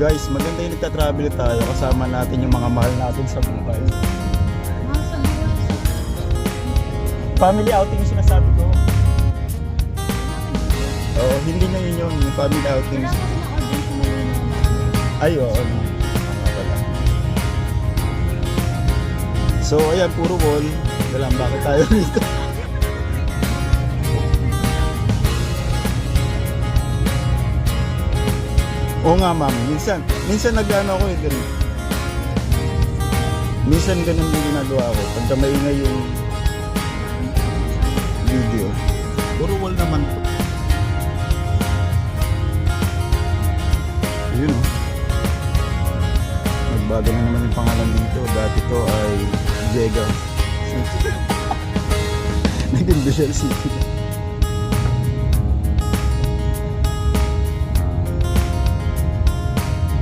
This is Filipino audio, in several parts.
Guys, maganda yung nagta-travel tayo. Kasama natin yung mga mahal natin sa buhay. Family outing yung sinasabi ko. Oo, hindi na yun yung family outing. Ay, oo. So, ayan, puro wall. Wala, bakit tayo dito? Oo nga, ma'am. Minsan nag-ano ako eh, ganun. Minsan ganun yung ginagawa ko. Pagka maingay yung video. Puro wall naman po. Yun o. Nagbago na naman yung pangalan dito. Dati to ay Diego City. Naging Visual City.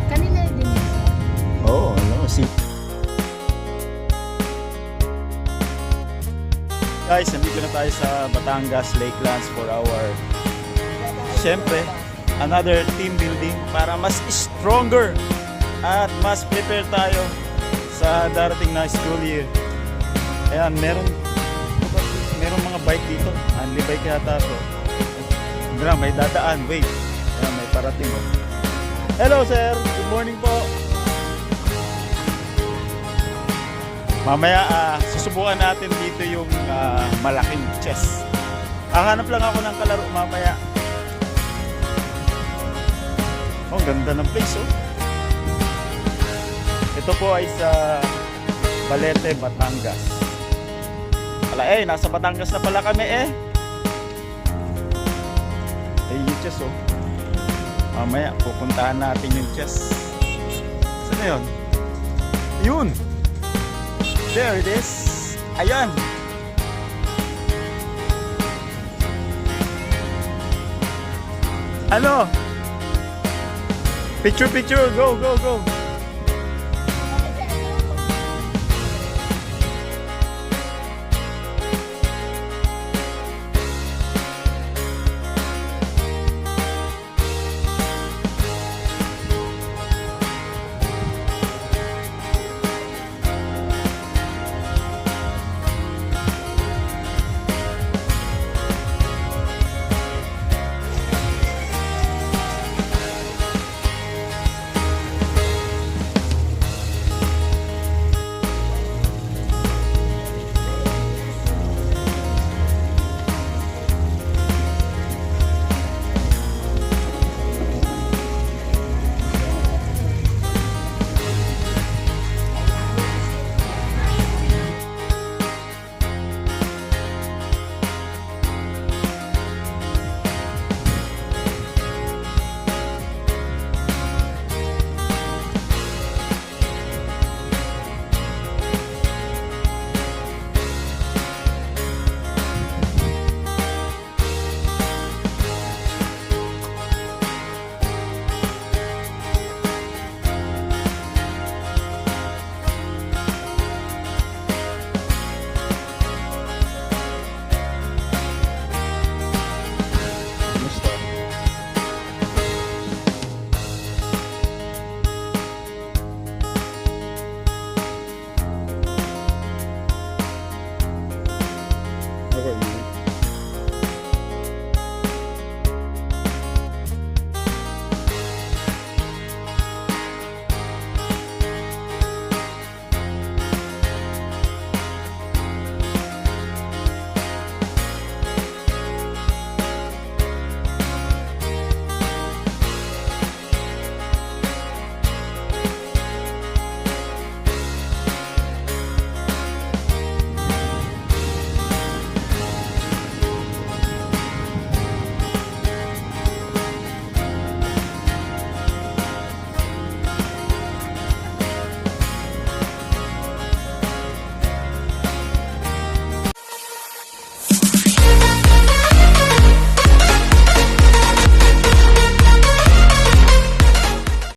Kanina din yun. Oo, ano, city. Guys, nandito na tayo sa Batangas Lakelands for our, syempre, another team building para mas stronger at mas prepare tayo sa darating na school year. Ayan, meron mga bike dito. Only bike yata to. Gra, may dadaan. Wait. Ayan, may parating. Oh. Hello sir, good morning po. Mamaya susubukan natin dito yung malaking chess. Hanap lang ako ng kalaro mamaya. Oh, ganda ng place oh. Ito po ay sa Balete, Batangas. Nasa Batangas na pala kami eh. Yung chess oh. Mamaya pupuntahan natin yung chess. Saan na yun? Yun! There it is. Ayan. Ano? Picture, go.